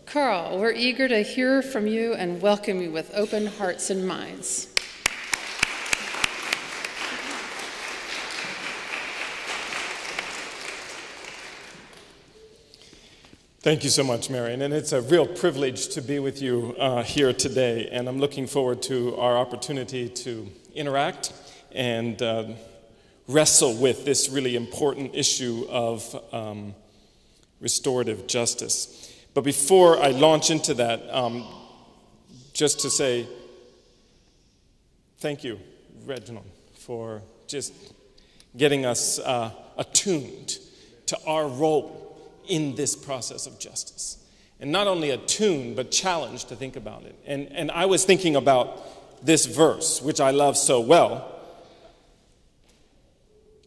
Carl, we're eager to hear from you and welcome you with open hearts and minds. Thank you so much, Marion, and it's a real privilege to be with you here today, and I'm looking forward to our opportunity to interact and wrestle with this really important issue of restorative justice. But before I launch into that, just to say thank you, Reginald, for just getting us attuned to our role in this process of justice. And not only attuned, but challenged to think about it. And I was thinking about this verse, which I love so well.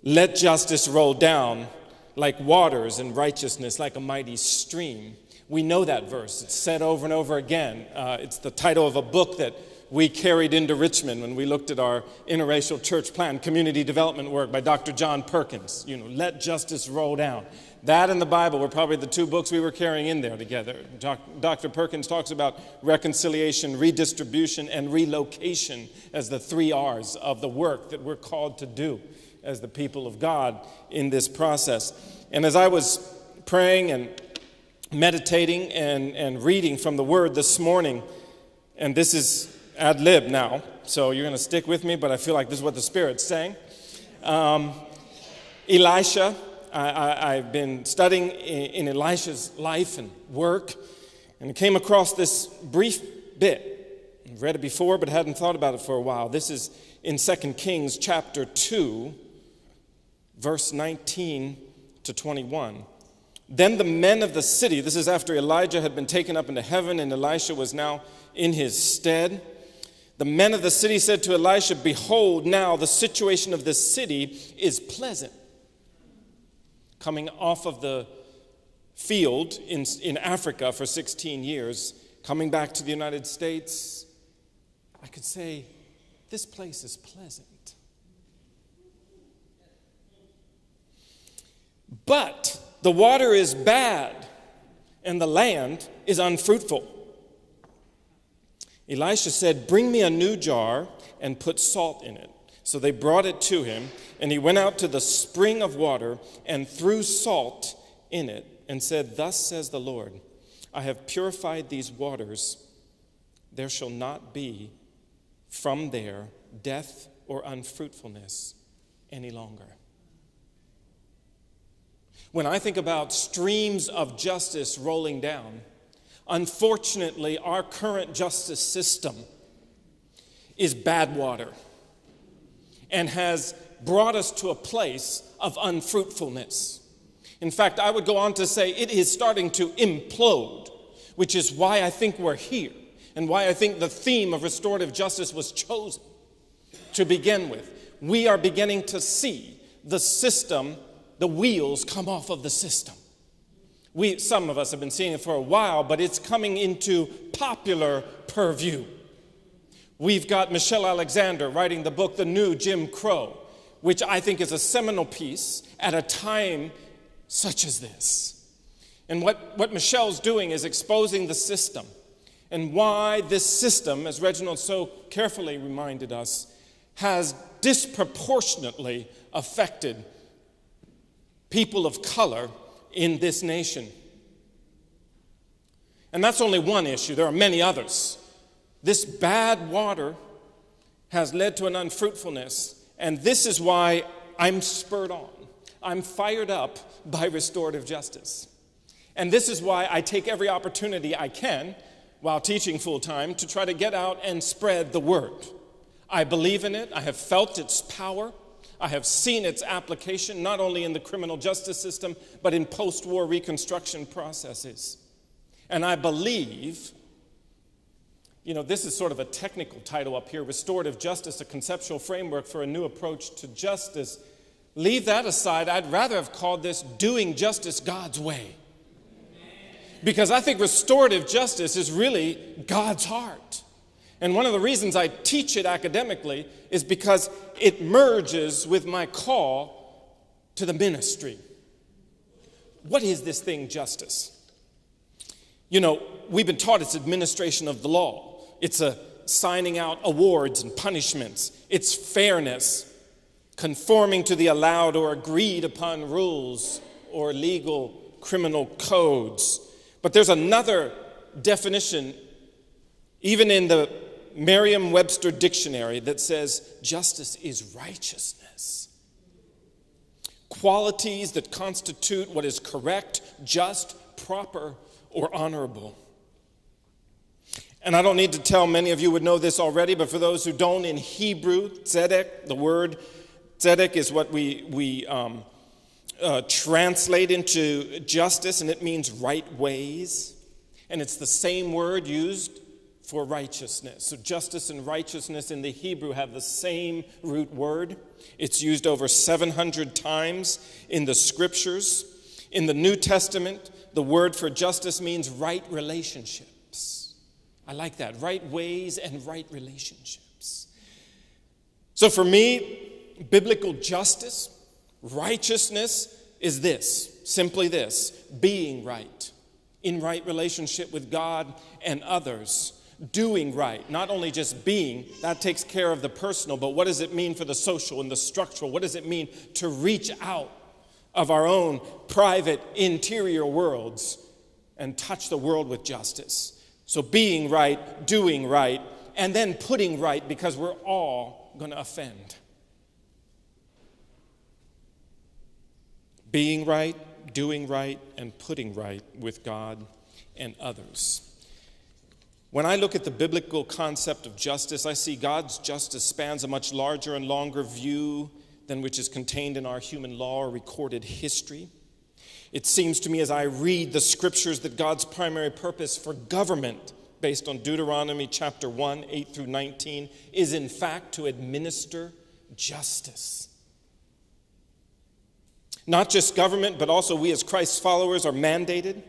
Let justice roll down like waters and righteousness like a mighty stream. We know that verse. It's said over and over again. It's the title of a book that we carried into Richmond when we looked at our interracial church plan, community development work by Dr. John Perkins. Let justice roll down. That and the Bible were probably the two books we were carrying in there together. Dr. Perkins talks about reconciliation, redistribution, and relocation as the 3 R's of the work that we're called to do as the people of God in this process. And as I was praying and meditating and reading from the Word this morning, and this is ad lib now, so you're going to stick with me, but I feel like this is what the Spirit's saying. Elisha, I've been studying in Elisha's life and work, and I came across this brief bit. I've read it before, but hadn't thought about it for a while. This is in 2 Kings chapter 2, verse 19 to 21. Then the men of the city, this is after Elijah had been taken up into heaven and Elisha was now in his stead. The men of the city said to Elisha, behold, now the situation of this city is pleasant. Coming off of the field in Africa for 16 years, coming back to the United States, I could say, this place is pleasant. But the water is bad, and the land is unfruitful. Elisha said, bring me a new jar and put salt in it. So they brought it to him, and he went out to the spring of water and threw salt in it and said, thus says the Lord, I have purified these waters. There shall not be from there death or unfruitfulness any longer. When I think about streams of justice rolling down, unfortunately, our current justice system is bad water and has brought us to a place of unfruitfulness. In fact, I would go on to say it is starting to implode, which is why I think we're here and why I think the theme of restorative justice was chosen to begin with. We are beginning to see the system, the wheels come off of the system. Some of us have been seeing it for a while, but it's coming into popular purview. We've got Michelle Alexander writing the book, The New Jim Crow, which I think is a seminal piece at a time such as this. And what Michelle's doing is exposing the system and why this system, as Reginald so carefully reminded us, has disproportionately affected people of color in this nation. And that's only one issue. There are many others. This bad water has led to an unfruitfulness, and this is why I'm spurred on. I'm fired up by restorative justice. And this is why I take every opportunity I can while teaching full-time to try to get out and spread the word. I believe in it. I have felt its power. I have seen its application not only in the criminal justice system, but in post-war reconstruction processes. And I believe, this is sort of a technical title up here, Restorative Justice, a conceptual framework for a new approach to justice. Leave that aside. I'd rather have called this Doing Justice God's Way. Because I think restorative justice is really God's heart. And one of the reasons I teach it academically is because it merges with my call to the ministry. What is this thing, justice? You know, we've been taught it's administration of the law. It's a signing out awards and punishments. It's fairness, conforming to the allowed or agreed upon rules or legal criminal codes. But there's another definition, even in the Merriam-Webster dictionary, that says justice is righteousness. Qualities that constitute what is correct, just, proper, or honorable. And I don't need to tell, many of you would know this already, but for those who don't, in Hebrew, tzedek, the word tzedek is what we translate into justice, and it means right ways. And it's the same word used for righteousness. So justice and righteousness in the Hebrew have the same root word. It's used over 700 times in the scriptures. In the New Testament, the word for justice means right relationships. I like that, right ways and right relationships. So for me, biblical justice, righteousness is this, simply this: being right, in right relationship with God and others, doing right, not only just being, that takes care of the personal, but what does it mean for the social and the structural? What does it mean to reach out of our own private interior worlds and touch the world with justice? So being right, doing right, and then putting right, because we're all going to offend. Being right, doing right, and putting right with God and others. When I look at the biblical concept of justice, I see God's justice spans a much larger and longer view than which is contained in our human law or recorded history. It seems to me as I read the scriptures that God's primary purpose for government, based on Deuteronomy chapter 1, 8 through 19, is in fact to administer justice. Not just government, but also we as Christ's followers are mandated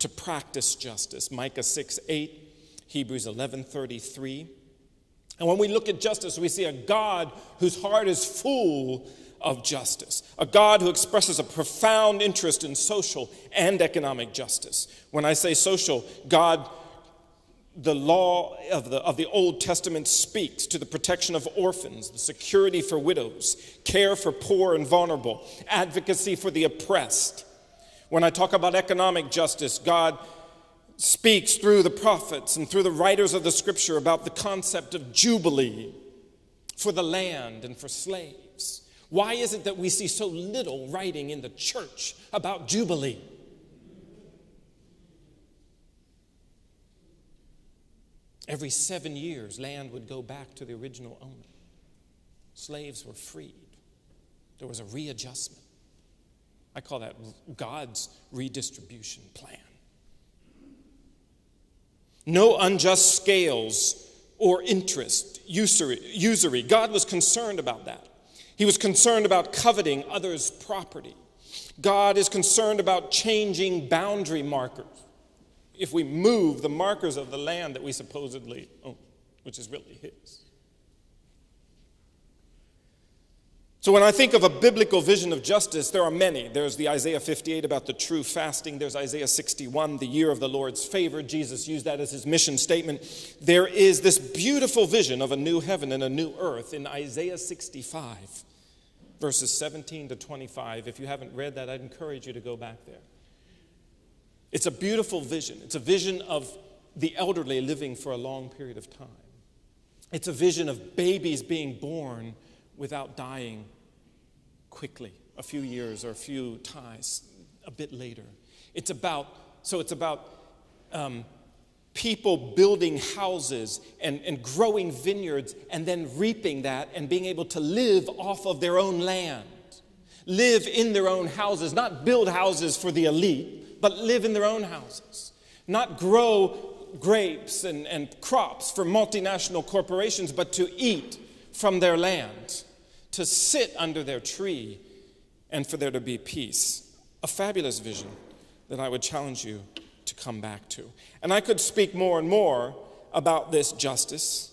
to practice justice. Micah 6, 8, Hebrews 11:33. And when we look at justice, we see a God whose heart is full of justice, a God who expresses a profound interest in social and economic justice. When I say social, God, the law of the Old Testament speaks to the protection of orphans, the security for widows, care for poor and vulnerable, advocacy for the oppressed. When I talk about economic justice, God speaks through the prophets and through the writers of the scripture about the concept of jubilee for the land and for slaves. Why is it that we see so little writing in the church about jubilee? Every 7 years, land would go back to the original owner. Slaves were freed. There was a readjustment. I call that God's redistribution plan. No unjust scales or interest, usury. God was concerned about that. He was concerned about coveting others' property. God is concerned about changing boundary markers. If we move the markers of the land that we supposedly own, which is really his. So when I think of a biblical vision of justice, there are many. There's the Isaiah 58 about the true fasting. There's Isaiah 61, the year of the Lord's favor. Jesus used that as his mission statement. There is this beautiful vision of a new heaven and a new earth in Isaiah 65, verses 17 to 25. If you haven't read that, I'd encourage you to go back there. It's a beautiful vision. It's a vision of the elderly living for a long period of time. It's a vision of babies being born without dying quickly, a few years or a few ties, a bit later. It's about people building houses and growing vineyards and then reaping that and being able to live off of their own land, live in their own houses, not build houses for the elite, but live in their own houses, not grow grapes and crops for multinational corporations, but to eat from their land, to sit under their tree, and for there to be peace. A fabulous vision that I would challenge you to come back to. And I could speak more and more about this justice.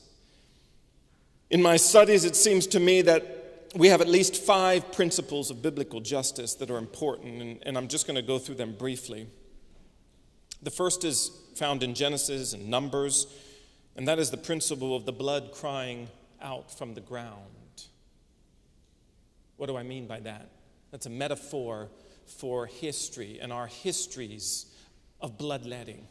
In my studies, it seems to me that we have at least 5 principles of biblical justice that are important, and I'm just going to go through them briefly. The first is found in Genesis and Numbers, and that is the principle of the blood crying out from the ground. What do I mean by that? That's a metaphor for history and our histories of bloodletting,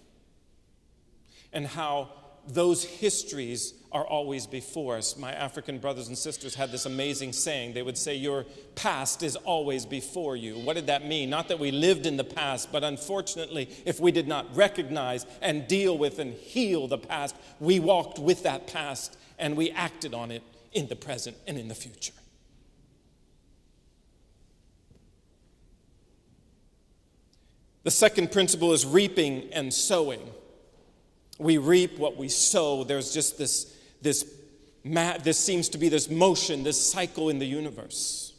and how those histories are always before us. My African brothers and sisters had this amazing saying. They would say, your past is always before you. What did that mean? Not that we lived in the past, but unfortunately, if we did not recognize and deal with and heal the past, we walked with that past and we acted on it in the present and in the future. The second principle is reaping and sowing. We reap what we sow. There's just this seems to be this motion, this cycle in the universe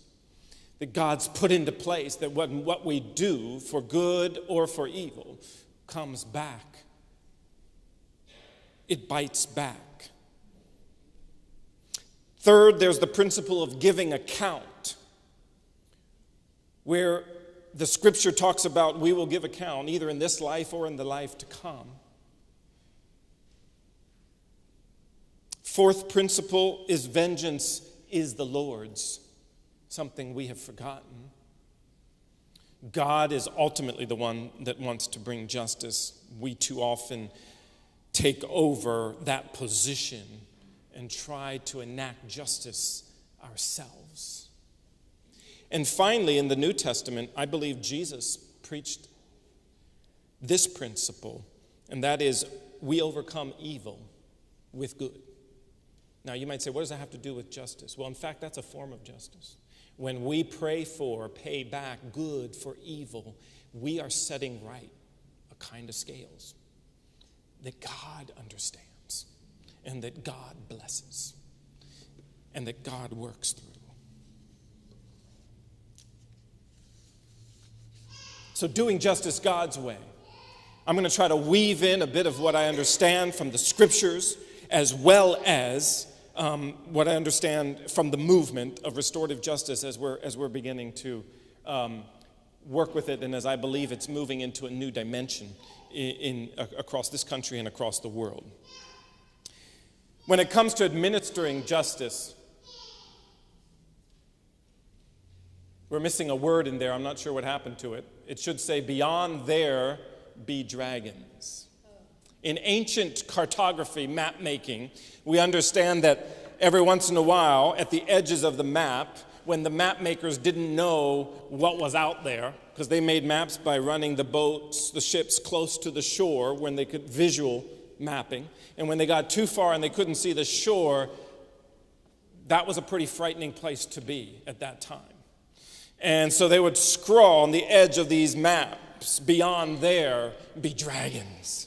that God's put into place, that what we do for good or for evil comes back. It bites back. Third, there's the principle of giving account, where the scripture talks about we will give account either in this life or in the life to come. Fourth principle is vengeance is the Lord's, something we have forgotten. God is ultimately the one that wants to bring justice. We too often take over that position and try to enact justice ourselves. And finally, in the New Testament, I believe Jesus preached this principle, and that is we overcome evil with good. Now, you might say, what does that have to do with justice? Well, in fact, that's a form of justice. When we pray for, pay back good for evil, we are setting right a kind of scales that God understands and that God blesses and that God works through. So doing justice God's way. I'm going to try to weave in a bit of what I understand from the scriptures as well as what I understand from the movement of restorative justice as we're beginning to work with it, and as I believe it's moving into a new dimension across this country and across the world. When it comes to administering justice, we're missing a word in there. I'm not sure what happened to it. It should say, beyond there be dragons. In ancient cartography, map making, we understand that every once in a while, at the edges of the map, when the map makers didn't know what was out there, because they made maps by running the boats, the ships close to the shore when they could visual mapping, and when they got too far and they couldn't see the shore, that was a pretty frightening place to be at that time. And so they would scrawl on the edge of these maps, beyond there be dragons.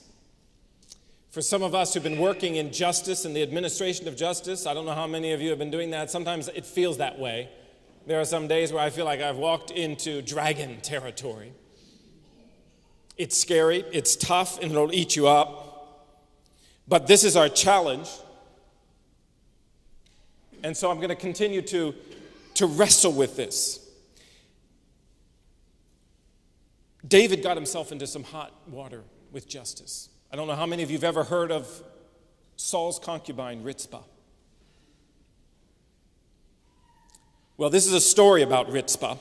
For some of us who've been working in justice and the administration of justice, I don't know how many of you have been doing that. Sometimes it feels that way. There are some days where I feel like I've walked into dragon territory. It's scary, it's tough, and it'll eat you up. But this is our challenge. And so I'm going to continue to wrestle with this. David got himself into some hot water with justice. I don't know how many of you have ever heard of Saul's concubine, Rizpah. Well, this is a story about Rizpah.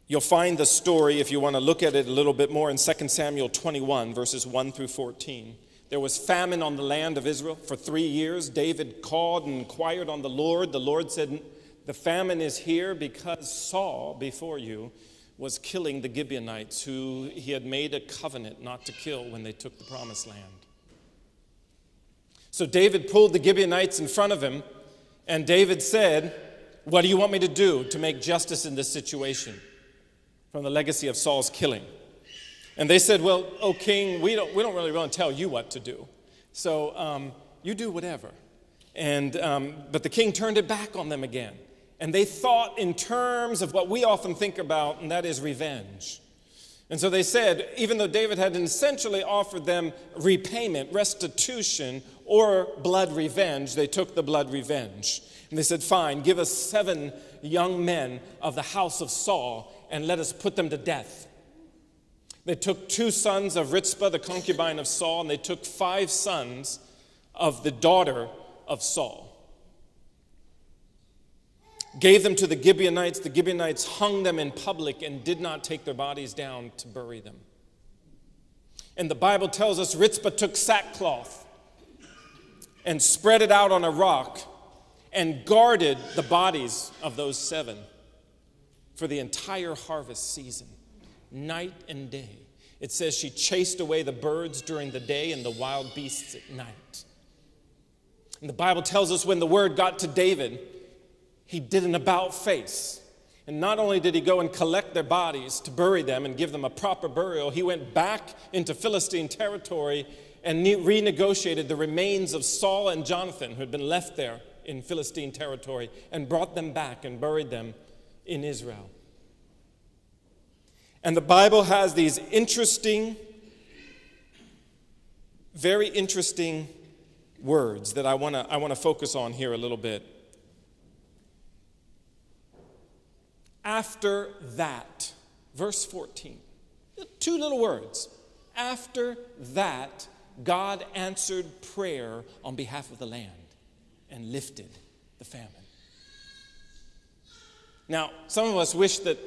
You'll find the story, if you want to look at it a little bit more, in 2 Samuel 21, verses 1 through 14. There was famine on the land of Israel for 3 years. David called and inquired on the Lord. The Lord said, the famine is here because Saul, before you, was killing the Gibeonites, who he had made a covenant not to kill when they took the promised land. So David pulled the Gibeonites in front of him, and David said, what do you want me to do to make justice in this situation from the legacy of Saul's killing? And they said, well, O king, we don't really want to tell you what to do. So you do whatever. And but the king turned it back on them again. And they thought in terms of what we often think about, and that is revenge. And so they said, even though David had essentially offered them repayment, restitution, or blood revenge, they took the blood revenge. And they said, fine, give us 7 young men of the house of Saul, and let us put them to death. They took 2 sons of Rizpah, the concubine of Saul, and they took 5 sons of the daughter of Saul. Gave them to the Gibeonites. The Gibeonites hung them in public and did not take their bodies down to bury them. And the Bible tells us Rizpah took sackcloth and spread it out on a rock and guarded the bodies of those 7 for the entire harvest season, night and day. It says she chased away the birds during the day and the wild beasts at night. And the Bible tells us when the word got to David, he did an about-face. And not only did he go and collect their bodies to bury them and give them a proper burial, he went back into Philistine territory and renegotiated the remains of Saul and Jonathan, who had been left there in Philistine territory, and brought them back and buried them in Israel. And the Bible has these very interesting words that I want to focus on here a little bit. After that, verse 14, 2 little words. After that, God answered prayer on behalf of the land and lifted the famine. Now, some of us wish that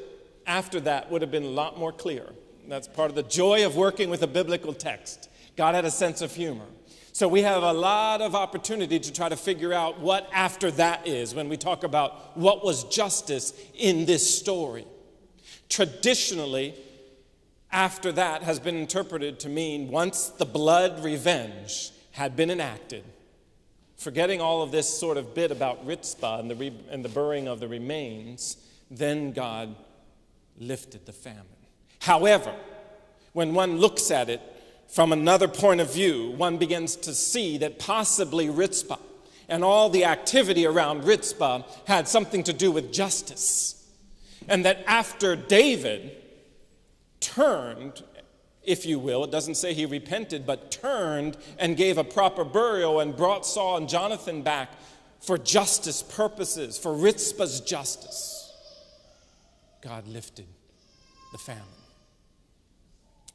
after that would have been a lot more clear. That's part of the joy of working with a biblical text. God had a sense of humor. So we have a lot of opportunity to try to figure out what after that is when we talk about what was justice in this story. Traditionally, after that has been interpreted to mean once the blood revenge had been enacted, forgetting all of this sort of bit about Rizpah and the burying of the remains, then God lifted the famine. However, when one looks at it from another point of view, one begins to see that possibly Rizpah and all the activity around Rizpah had something to do with justice. And that after David turned, if you will, it doesn't say he repented, but turned and gave a proper burial and brought Saul and Jonathan back for justice purposes, for Rizpah's justice, God lifted the famine.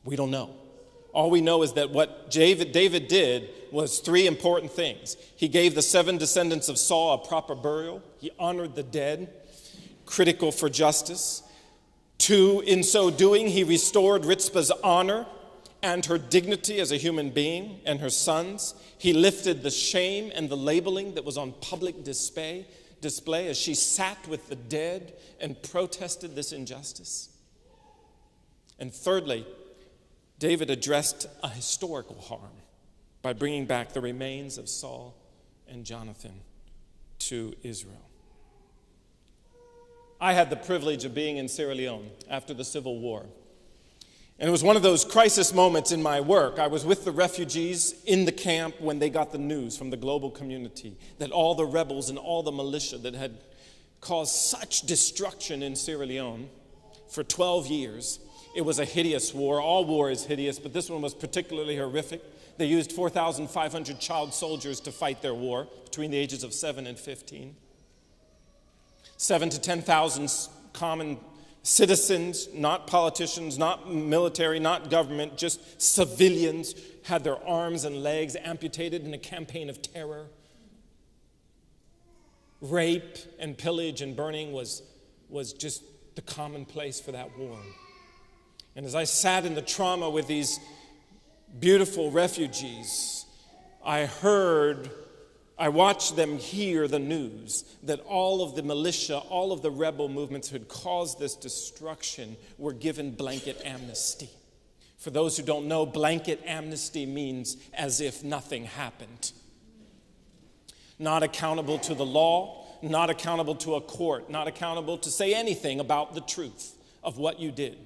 We don't know. All we know is that what David did was 3 important things. He gave the 7 descendants of Saul a proper burial. He honored the dead, critical for justice. 2, in so doing, he restored Rizpah's honor and her dignity as a human being and her sons. He lifted the shame and the labeling that was on public display as she sat with the dead and protested this injustice. And thirdly, David addressed a historical harm by bringing back the remains of Saul and Jonathan to Israel. I had the privilege of being in Sierra Leone after the Civil War. And it was one of those crisis moments in my work. I was with the refugees in the camp when they got the news from the global community that all the rebels and all the militia that had caused such destruction in Sierra Leone for 12 years. It was a hideous war. All war is hideous, but this one was particularly horrific. They used 4,500 child soldiers to fight their war between the ages of 7 and 15. 7 to 10,000 common citizens, not politicians, not military, not government, just civilians, had their arms and legs amputated in a campaign of terror. Rape and pillage and burning was just the commonplace for that war. And as I sat in the trauma with these beautiful refugees, I watched them hear the news that all of the militia, all of the rebel movements who had caused this destruction were given blanket amnesty. For those who don't know, blanket amnesty means as if nothing happened. Not accountable to the law, not accountable to a court, not accountable to say anything about the truth of what you did.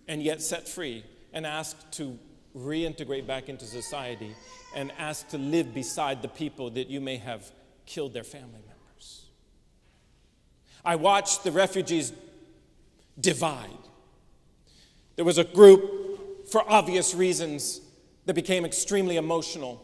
And yet set free and asked to reintegrate back into society and asked to live beside the people that you may have killed their family members. I watched the refugees divide. There was a group, for obvious reasons, that became extremely emotional,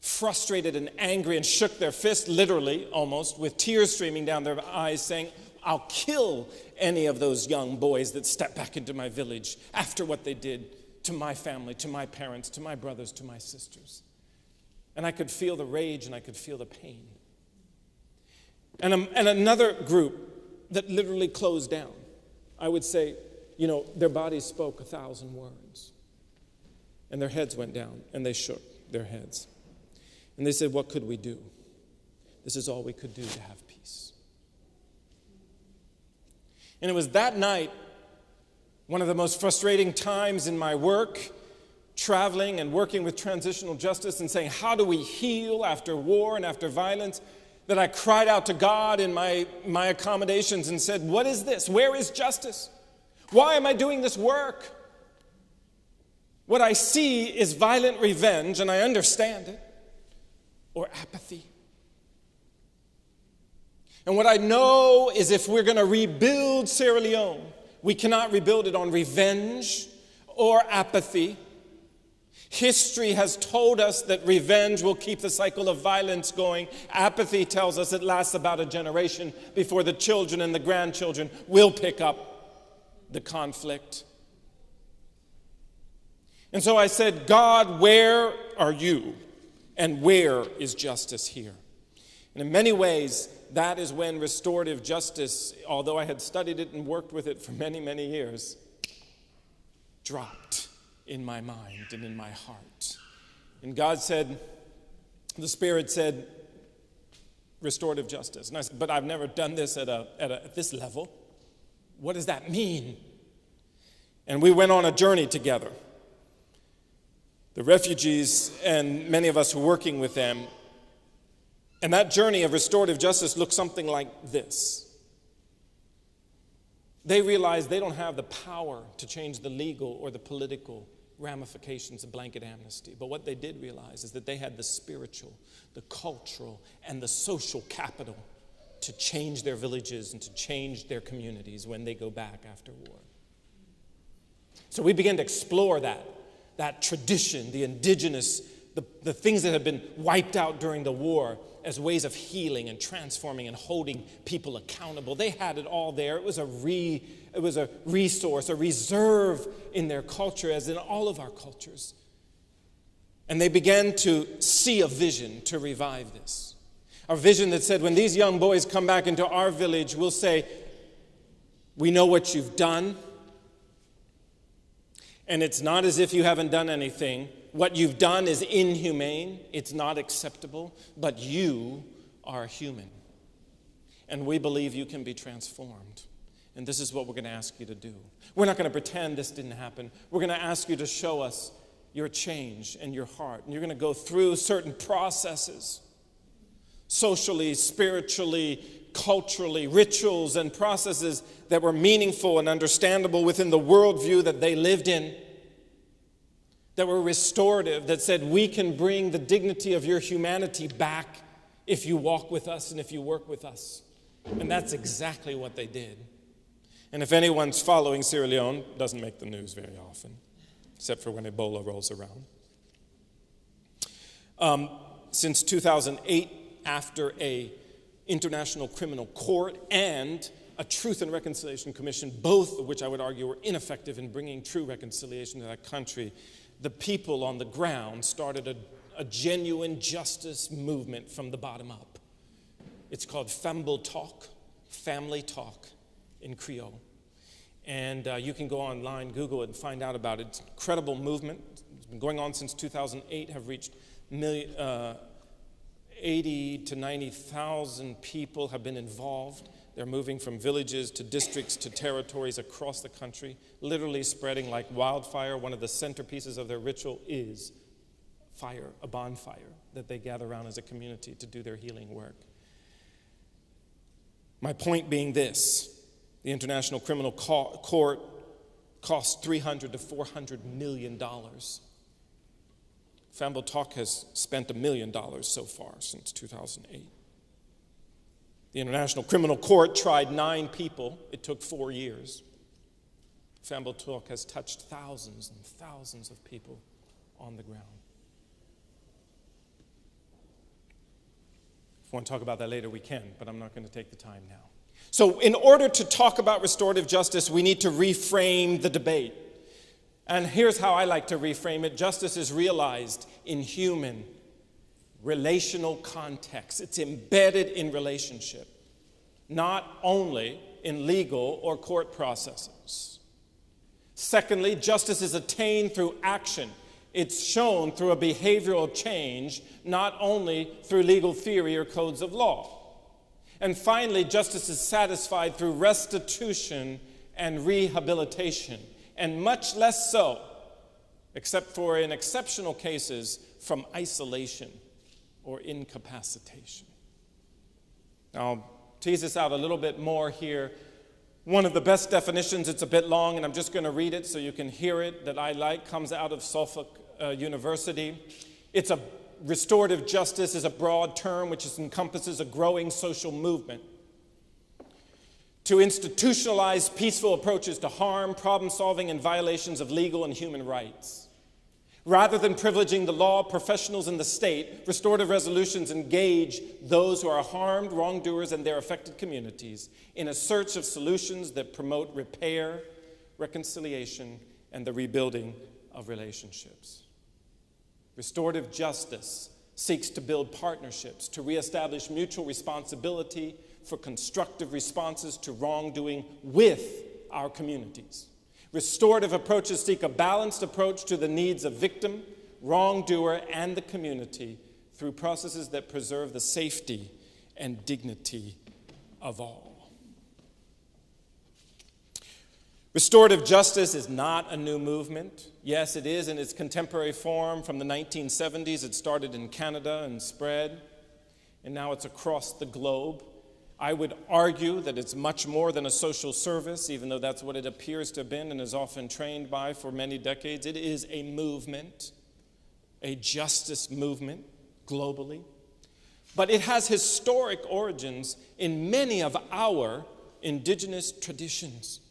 frustrated and angry, and shook their fist, literally almost, with tears streaming down their eyes, saying, I'll kill any of those young boys that step back into my village after what they did to my family, to my parents, to my brothers, to my sisters. And I could feel the rage and I could feel the pain. And another group that literally closed down. I would say, their bodies spoke 1,000 words. And their heads went down and they shook their heads. And they said, what could we do? This is all we could do to have peace. And it was that night, one of the most frustrating times in my work, traveling and working with transitional justice and saying, how do we heal after war and after violence, that I cried out to God in my accommodations and said, what is this? Where is justice? Why am I doing this work? What I see is violent revenge, and I understand it, or apathy. And what I know is if we're going to rebuild Sierra Leone, we cannot rebuild it on revenge or apathy. History has told us that revenge will keep the cycle of violence going. Apathy tells us it lasts about a generation before the children and the grandchildren will pick up the conflict. And so I said, God, where are you? And where is justice here? And in many ways, that is when restorative justice, although I had studied it and worked with it for many, many years, dropped in my mind and in my heart. And God said, the Spirit said, restorative justice. And I said, but I've never done this at this level. What does that mean? And we went on a journey together. The refugees and many of us who are working with them. And that journey of restorative justice looks something like this. They realize they don't have the power to change the legal or the political ramifications of blanket amnesty. But what they did realize is that they had the spiritual, the cultural, and the social capital to change their villages and to change their communities when they go back after war. So we began to explore that tradition, the indigenous, the things that had been wiped out during the war as ways of healing and transforming and holding people accountable. They had it all there. It was a resource, a reserve in their culture, as in all of our cultures. And they began to see a vision to revive this. A vision that said, when these young boys come back into our village, we'll say, we know what you've done. And it's not as if you haven't done anything. What you've done is inhumane. It's not acceptable. But you are human. And we believe you can be transformed. And this is what we're going to ask you to do. We're not going to pretend this didn't happen. We're going to ask you to show us your change and your heart. And you're going to go through certain processes, socially, spiritually, culturally, rituals and processes that were meaningful and understandable within the worldview that they lived in, that were restorative, that said we can bring the dignity of your humanity back if you walk with us and if you work with us. And that's exactly what they did. And if anyone's following Sierra Leone, doesn't make the news very often, except for when Ebola rolls around. Since 2008, after a International Criminal Court and a Truth and Reconciliation Commission, both of which I would argue were ineffective in bringing true reconciliation to that country, the people on the ground started a genuine justice movement from the bottom up. It's called Famble Talk, Family Talk in Creole. And you can go online, Google it, and find out about it. It's an incredible movement. It's been going on since 2008, have reached 80 to 90,000 people have been involved. They're moving from villages to districts to territories across the country, literally spreading like wildfire. One of the centerpieces of their ritual is fire, a bonfire that they gather around as a community to do their healing work. My point being this: the International Criminal Court costs $300 to $400 million. Famble Talk has spent $1 million so far since 2008. The International Criminal Court tried 9 people. It took 4 years. Famble Talk has touched thousands and thousands of people on the ground. If we want to talk about that later, we can, but I'm not going to take the time now. So in order to talk about restorative justice, we need to reframe the debate. And here's how I like to reframe it. Justice is realized in human, relational context. It's embedded in relationship, not only in legal or court processes. Secondly, justice is attained through action. It's shown through a behavioral change, not only through legal theory or codes of law. And finally, justice is satisfied through restitution and rehabilitation, and much less so, except for in exceptional cases, from isolation or incapacitation. Now, I'll tease this out a little bit more here. One of the best definitions, it's a bit long, and I'm just going to read it so you can hear it, that I like, comes out of Suffolk University. Restorative justice is a broad term which encompasses a growing social movement to institutionalize peaceful approaches to harm, problem solving, and violations of legal and human rights. Rather than privileging the law, professionals, and the state, restorative resolutions engage those who are harmed, wrongdoers, and their affected communities in a search of solutions that promote repair, reconciliation, and the rebuilding of relationships. Restorative justice seeks to build partnerships, to reestablish mutual responsibility for constructive responses to wrongdoing with our communities. Restorative approaches seek a balanced approach to the needs of victim, wrongdoer, and the community through processes that preserve the safety and dignity of all. Restorative justice is not a new movement. Yes, it is in its contemporary form from the 1970s. It started in Canada and spread, and now it's across the globe. I would argue that it's much more than a social service, even though that's what it appears to have been and is often trained by for many decades. It is a movement, a justice movement globally. But it has historic origins in many of our indigenous traditions.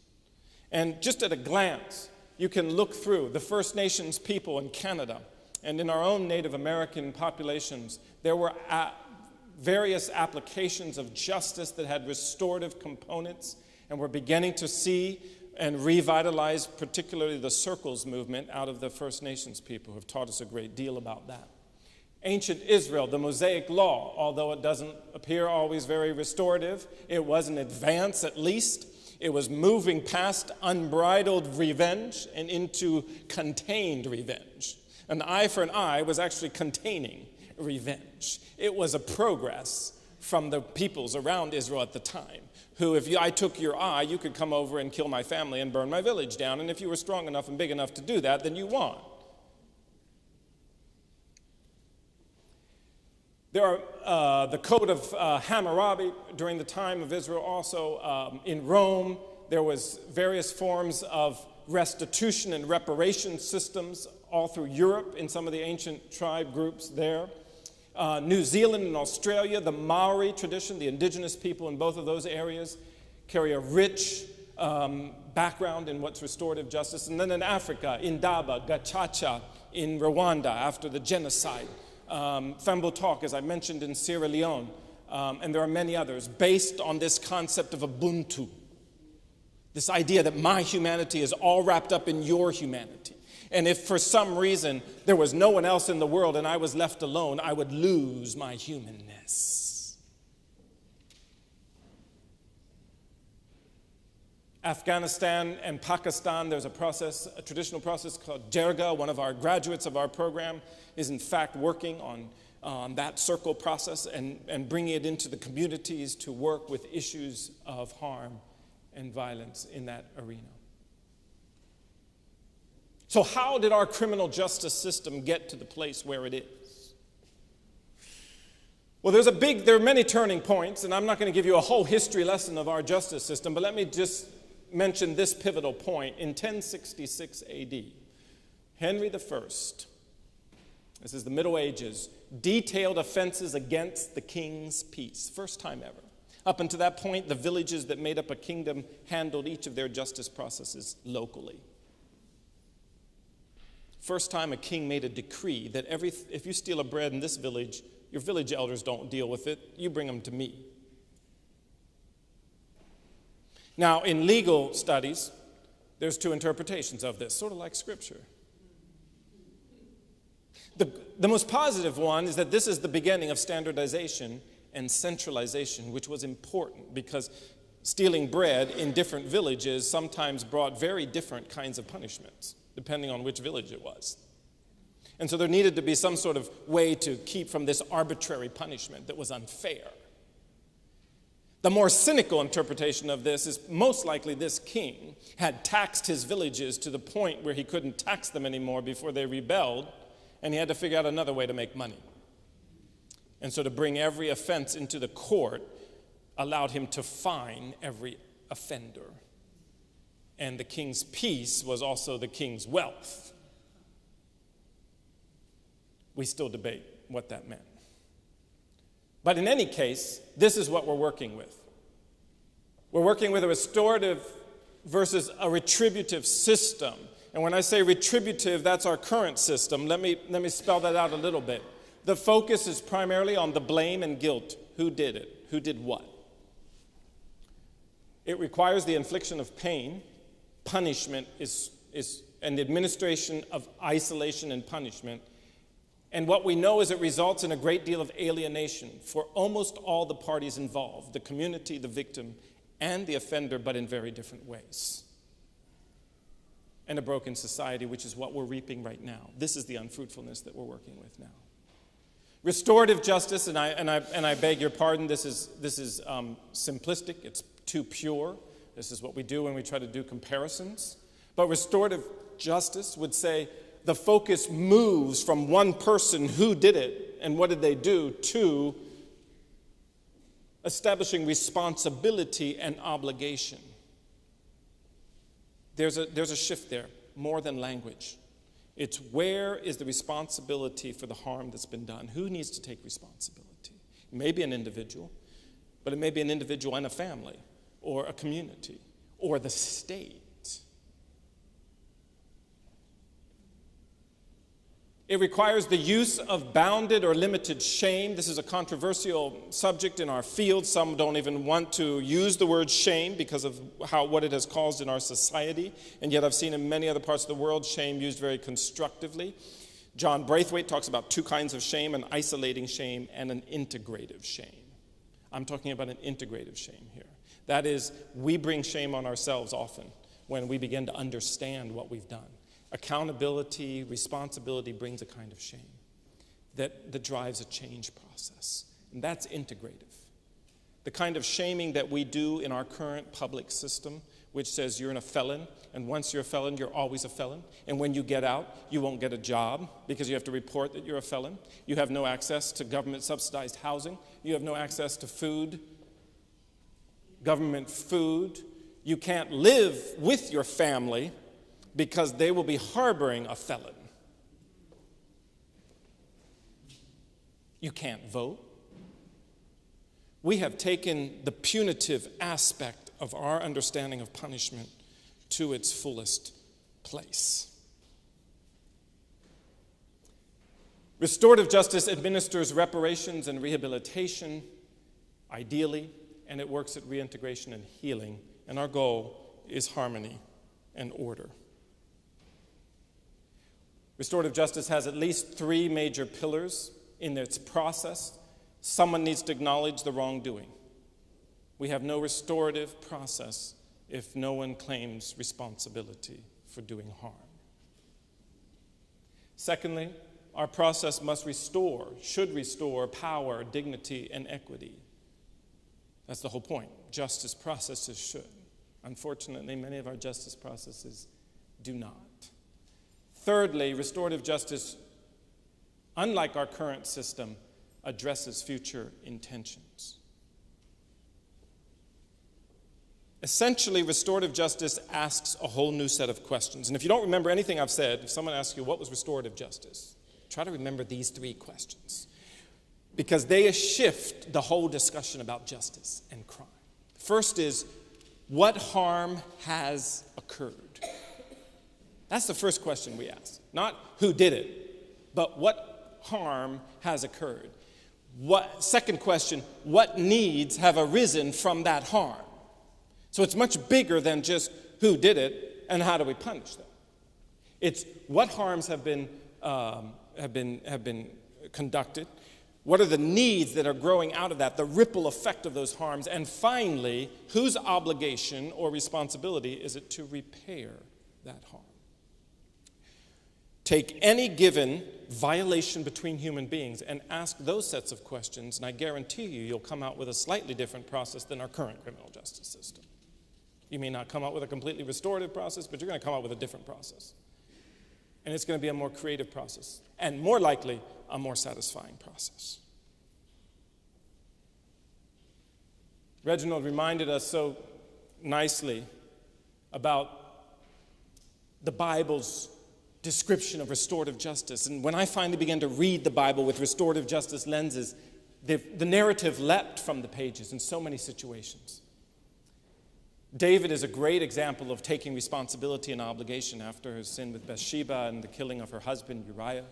And just at a glance, you can look through the First Nations people in Canada and in our own Native American populations. There were various applications of justice that had restorative components, and we're beginning to see and revitalize particularly the circles movement out of the First Nations people who have taught us a great deal about that. Ancient Israel, the Mosaic Law, although it doesn't appear always very restorative, it was an advance at least. It was moving past unbridled revenge and into contained revenge. An eye for an eye was actually containing revenge. It was a progress from the peoples around Israel at the time, who if I took your eye, you could come over and kill my family and burn my village down, and if you were strong enough and big enough to do that, then you won. There are the Code of Hammurabi during the time of Israel also. In Rome, there was various forms of restitution and reparation systems all through Europe in some of the ancient tribe groups there. New Zealand and Australia, the Maori tradition, the indigenous people in both of those areas carry a rich background in what's restorative justice. And then in Africa, Indaba, Gachacha, in Rwanda after the genocide. Fembo Talk, as I mentioned, in Sierra Leone, and there are many others, based on this concept of Ubuntu, this idea that my humanity is all wrapped up in your humanity. And if for some reason there was no one else in the world and I was left alone, I would lose my humanness. Afghanistan and Pakistan, there's a traditional process called Jirga. One of our graduates of our program is in fact working on that circle process and bringing it into the communities to work with issues of harm and violence in that arena. So how did our criminal justice system get to the place where it is? Well, there are many turning points, and I'm not going to give you a whole history lesson of our justice system, but let me just mention this pivotal point. In 1066 AD, Henry I, this is the Middle Ages, detailed offenses against the king's peace. First time ever. Up until that point, the villages that made up a kingdom handled each of their justice processes locally. First time a king made a decree that if you steal a bread in this village, your village elders don't deal with it. You bring them to me. Now, in legal studies, there's two interpretations of this, sort of like Scripture. The most positive one is that this is the beginning of standardization and centralization, which was important because stealing bread in different villages sometimes brought very different kinds of punishments, depending on which village it was. And so there needed to be some sort of way to keep from this arbitrary punishment that was unfair. The more cynical interpretation of this is most likely this king had taxed his villages to the point where he couldn't tax them anymore before they rebelled, and he had to figure out another way to make money. And so to bring every offense into the court allowed him to fine every offender. And the king's peace was also the king's wealth. We still debate what that meant. But in any case, this is what we're working with. We're working with a restorative versus a retributive system. And when I say retributive, that's our current system. Let me spell that out a little bit. The focus is primarily on the blame and guilt. Who did it? Who did what? It requires the infliction of pain. Punishment is an administration of isolation and punishment. And what we know is it results in a great deal of alienation for almost all the parties involved, the community, the victim, and the offender, but in very different ways. And a broken society, which is what we're reaping right now. This is the unfruitfulness that we're working with now. Restorative justice, and I beg your pardon, this is simplistic, it's too pure. This is what we do when we try to do comparisons. But restorative justice would say the focus moves from one person who did it and what did they do to establishing responsibility and obligation. There's a shift there, more than language. It's where is the responsibility for the harm that's been done? Who needs to take responsibility? It may be an individual, but it may be an individual and a family, or a community, or the state. It requires the use of bounded or limited shame. This is a controversial subject in our field. Some don't even want to use the word shame because of what it has caused in our society. And yet I've seen in many other parts of the world shame used very constructively. John Braithwaite talks about two kinds of shame, an isolating shame and an integrative shame. I'm talking about an integrative shame here. That is, we bring shame on ourselves often when we begin to understand what we've done. Accountability, responsibility brings a kind of shame that drives a change process. And that's integrative. The kind of shaming that we do in our current public system, which says you're a felon, and once you're a felon, you're always a felon. And when you get out, you won't get a job because you have to report that you're a felon. You have no access to government-subsidized housing. You have no access to food, government food. You can't live with your family because they will be harboring a felon. You can't vote. We have taken the punitive aspect of our understanding of punishment to its fullest place. Restorative justice administers reparations and rehabilitation, ideally, and it works at reintegration and healing, and our goal is harmony and order. Restorative justice has at least three major pillars in its process. Someone needs to acknowledge the wrongdoing. We have no restorative process if no one claims responsibility for doing harm. Secondly, our process should restore power, dignity, and equity. That's the whole point. Justice processes should. Unfortunately, many of our justice processes do not. Thirdly, restorative justice, unlike our current system, addresses future intentions. Essentially, restorative justice asks a whole new set of questions. And if you don't remember anything I've said, if someone asks you what was restorative justice, try to remember these three questions, because they shift the whole discussion about justice and crime. First is, what harm has occurred? That's the first question we ask. Not who did it, but what harm has occurred. Second question, what needs have arisen from that harm? So it's much bigger than just who did it and how do we punish them. It's what harms have been conducted, what are the needs that are growing out of that, the ripple effect of those harms, and finally, whose obligation or responsibility is it to repair that harm? Take any given violation between human beings and ask those sets of questions, and I guarantee you'll come out with a slightly different process than our current criminal justice system. You may not come out with a completely restorative process, but you're going to come out with a different process. And it's going to be a more creative process, and more likely, a more satisfying process. Reginald reminded us so nicely about the Bible's description of restorative justice. And when I finally began to read the Bible with restorative justice lenses, the narrative leapt from the pages in so many situations. David is a great example of taking responsibility and obligation after his sin with Bathsheba and the killing of her husband Uriah.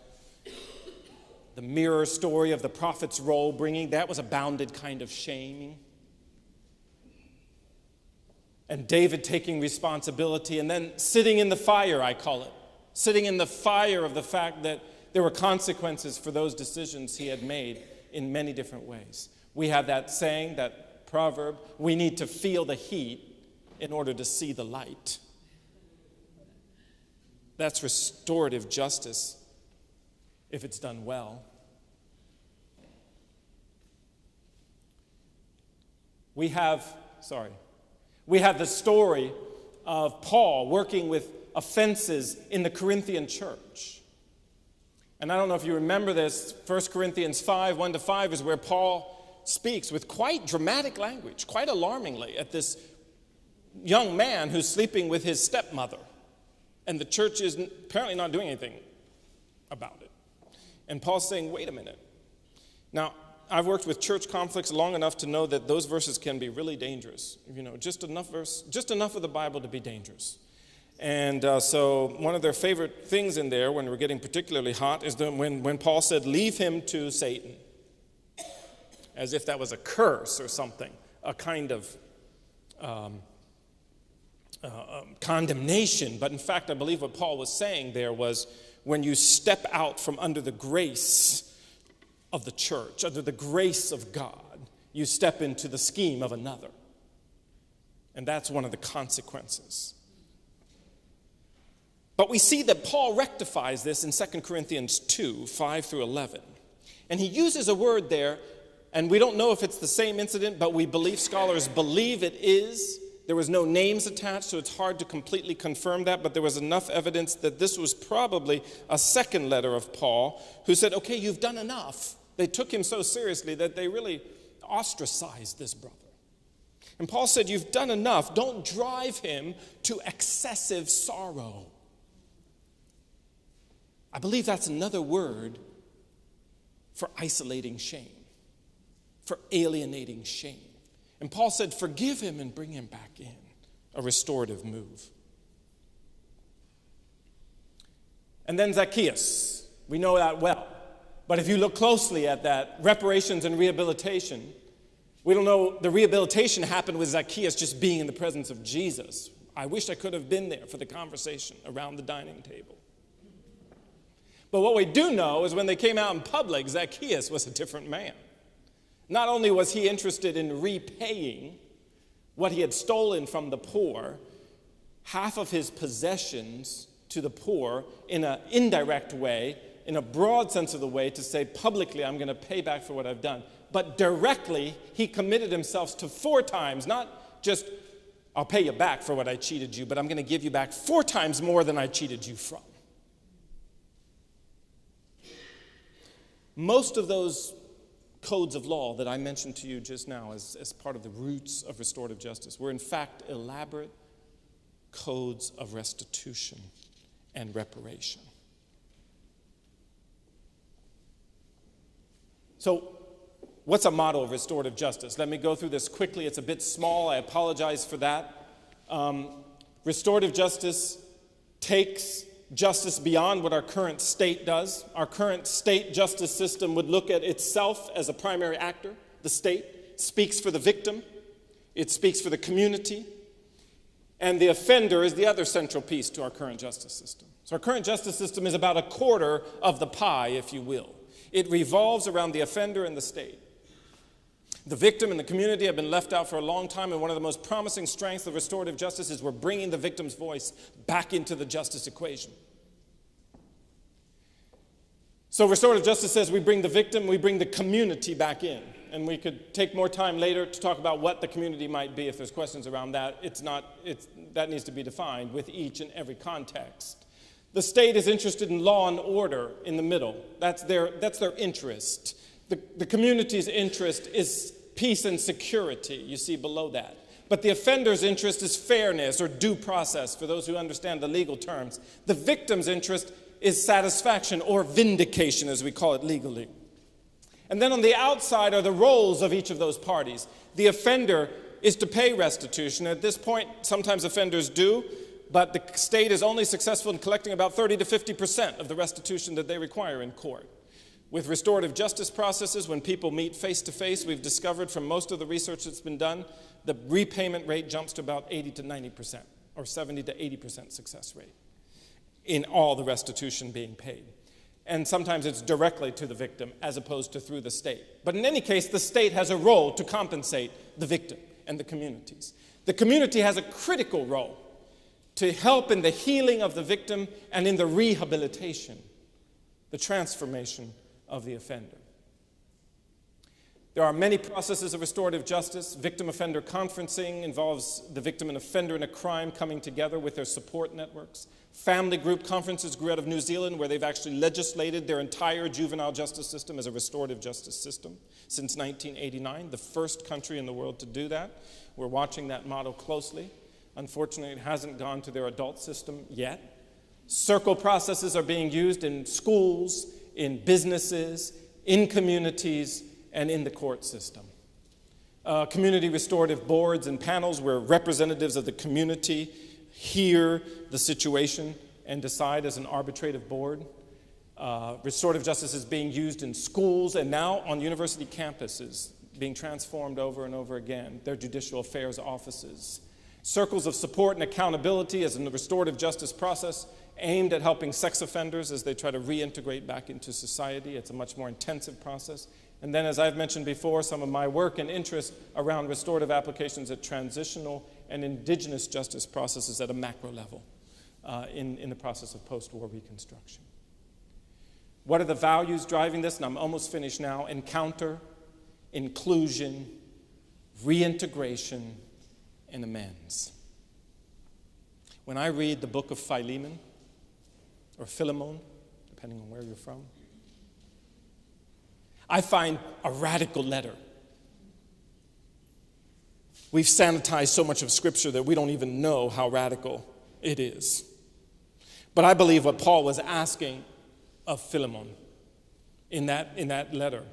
The mirror story of the prophet's role bringing, that was a bounded kind of shaming. And David taking responsibility and then sitting in the fire, I call it. Sitting in the fire of the fact that there were consequences for those decisions he had made in many different ways. We have that saying, that proverb, we need to feel the heat in order to see the light. That's restorative justice if it's done well. We have the story of Paul working with offenses in the Corinthian church. And I don't know if you remember this, 1 Corinthians 5, 1-5 is where Paul speaks with quite dramatic language, quite alarmingly, at this young man who's sleeping with his stepmother. And the church is apparently not doing anything about it. And Paul's saying, wait a minute. Now, I've worked with church conflicts long enough to know that those verses can be really dangerous. Just enough of the Bible to be dangerous. And so one of their favorite things in there when we're getting particularly hot is when Paul said, leave him to Satan. As if that was a curse or something, a kind of condemnation. But in fact, I believe what Paul was saying there was when you step out from under the grace of the church, under the grace of God, you step into the scheme of another. And that's one of the consequences. But we see that Paul rectifies this in 2 Corinthians 2, 5-11. And he uses a word there, and we don't know if it's the same incident, but scholars believe it is. There was no names attached, so it's hard to completely confirm that, but there was enough evidence that this was probably a second letter of Paul, who said, okay, you've done enough. They took him so seriously that they really ostracized this brother. And Paul said, you've done enough. Don't drive him to excessive sorrow. I believe that's another word for isolating shame, for alienating shame. And Paul said, forgive him and bring him back in, a restorative move. And then Zacchaeus, we know that well. But if you look closely at that, reparations and rehabilitation, we don't know the rehabilitation happened with Zacchaeus just being in the presence of Jesus. I wish I could have been there for the conversation around the dining table. But what we do know is when they came out in public, Zacchaeus was a different man. Not only was he interested in repaying what he had stolen from the poor, half of his possessions to the poor in an indirect way, in a broad sense of the way, to say publicly, I'm going to pay back for what I've done. But directly, he committed himself to 4 times, not just, I'll pay you back for what I cheated you, but I'm going to give you back 4 times more than I cheated you from. Most of those codes of law that I mentioned to you just now as part of the roots of restorative justice were in fact elaborate codes of restitution and reparation. So, what's a model of restorative justice? Let me go through this quickly. It's a bit small. I apologize for that. Restorative justice takes justice beyond what our current state does. Our current state justice system would look at itself as a primary actor. The state speaks for the victim. It speaks for the community. And the offender is the other central piece to our current justice system. So our current justice system is about a quarter of the pie, if you will. It revolves around the offender and the state. The victim and the community have been left out for a long time, and one of the most promising strengths of restorative justice is we're bringing the victim's voice back into the justice equation. So restorative justice says we bring the victim, we bring the community back in. And we could take more time later to talk about what the community might be if there's questions around that. That needs to be defined with each and every context. The state is interested in law and order in the middle. That's their interest. The community's interest is peace and security, you see below that. But the offender's interest is fairness or due process, for those who understand the legal terms. The victim's interest is satisfaction or vindication, as we call it legally. And then on the outside are the roles of each of those parties. The offender is to pay restitution. At this point, sometimes offenders do, but the state is only successful in collecting about 30 to 50% of the restitution that they require in court. With restorative justice processes, when people meet face-to-face, we've discovered from most of the research that's been done, the repayment rate jumps to about 80 to 90%, or 70 to 80% success rate in all the restitution being paid. And sometimes it's directly to the victim as opposed to through the state. But in any case, the state has a role to compensate the victim and the communities. The community has a critical role to help in the healing of the victim and in the rehabilitation, the transformation of the offender. There are many processes of restorative justice. Victim-offender conferencing involves the victim and offender in a crime coming together with their support networks. Family group conferences grew out of New Zealand, where they've actually legislated their entire juvenile justice system as a restorative justice system since 1989, the first country in the world to do that. We're watching that model closely. Unfortunately, it hasn't gone to their adult system yet. Circle processes are being used in schools, in businesses, in communities, and in the court system. Community restorative boards and panels where representatives of the community hear the situation and decide as an arbitrative board. Restorative justice is being used in schools and now on university campuses, being transformed over and over again. Their judicial affairs offices. Circles of support and accountability as in the restorative justice process aimed at helping sex offenders as they try to reintegrate back into society. It's a much more intensive process. And then, as I've mentioned before, some of my work and interest around restorative applications at transitional and indigenous justice processes at a macro level in the process of post-war reconstruction. What are the values driving this? And I'm almost finished now. Encounter, inclusion, reintegration, and amends. When I read the book of Philemon, or Philemon, depending on where you're from, I find a radical letter. We've sanitized so much of Scripture that we don't even know how radical it is. But I believe what Paul was asking of Philemon in that letter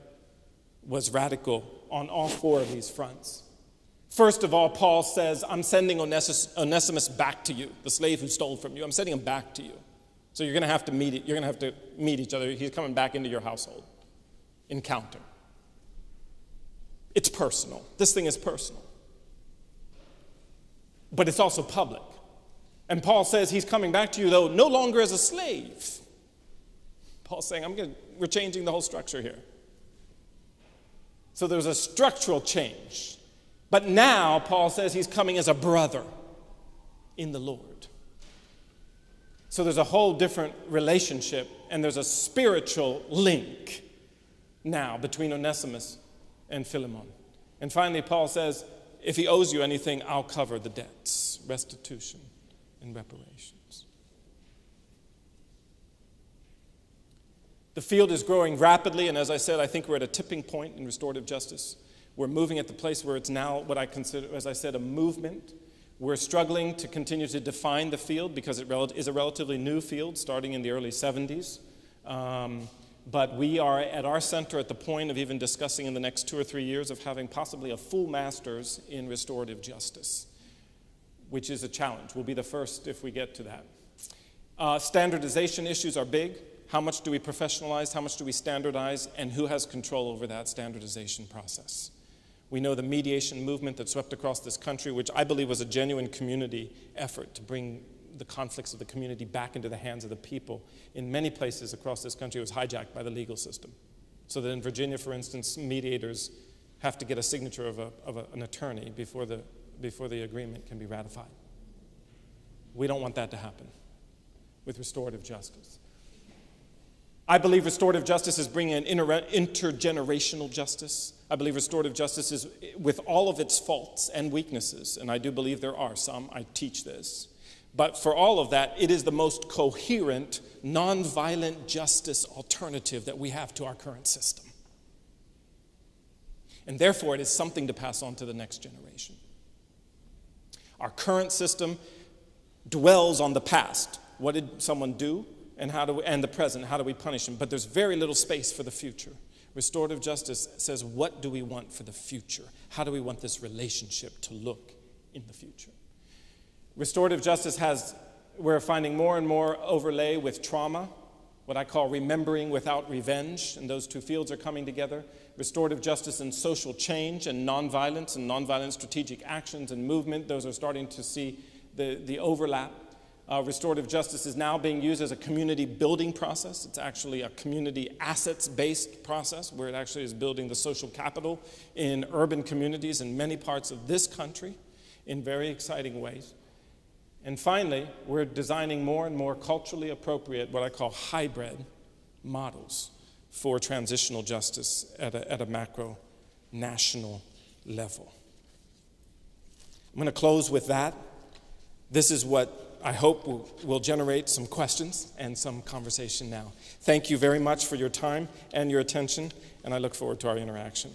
was radical on all four of these fronts. First of all, Paul says, I'm sending Onesimus back to you, the slave who stole from you. I'm sending him back to you. So you're going to have to meet each other. He's coming back into your household. Encounter. It's personal. This thing is personal. But it's also public. And Paul says he's coming back to you, though, no longer as a slave. Paul's saying, we're changing the whole structure here. So there's a structural change. But now, Paul says he's coming as a brother in the Lord. So there's a whole different relationship, and there's a spiritual link now between Onesimus and Philemon. And finally, Paul says, if he owes you anything, I'll cover the debts, restitution, and reparations. The field is growing rapidly, and as I said, I think we're at a tipping point in restorative justice. We're moving at the place where it's now what I consider, as I said, a movement. We're struggling to continue to define the field because it is a relatively new field starting in the early 70s. But we are at our center at the point of even discussing in the next 2 or 3 years of having possibly a full master's in restorative justice, which is a challenge. We'll be the first if we get to that. Standardization issues are big. How much do we professionalize? How much do we standardize? And who has control over that standardization process? We know the mediation movement that swept across this country, which I believe was a genuine community effort to bring the conflicts of the community back into the hands of the people. In many places across this country, it was hijacked by the legal system. So that in Virginia, for instance, mediators have to get a signature of an attorney before the agreement can be ratified. We don't want that to happen with restorative justice. I believe restorative justice is bringing an intergenerational justice. I believe restorative justice is, with all of its faults and weaknesses, and I do believe there are some, I teach this, but for all of that, it is the most coherent, nonviolent justice alternative that we have to our current system. And therefore, it is something to pass on to the next generation. Our current system dwells on the past. What did someone do? And the present, how do we punish them? But there's very little space for the future. Restorative justice says, what do we want for the future? How do we want this relationship to look in the future? Restorative justice we're finding more and more overlay with trauma, what I call remembering without revenge, and those two fields are coming together. Restorative justice and social change and nonviolent strategic actions and movement, those are starting to see the overlap. Restorative justice is now being used as a community building process. It's actually a community assets-based process where it actually is building the social capital in urban communities in many parts of this country in very exciting ways. And finally, we're designing more and more culturally appropriate, what I call hybrid models for transitional justice at a macro national level. I'm going to close with that. This is what I hope will generate some questions and some conversation now. Thank you very much for your time and your attention, and I look forward to our interaction.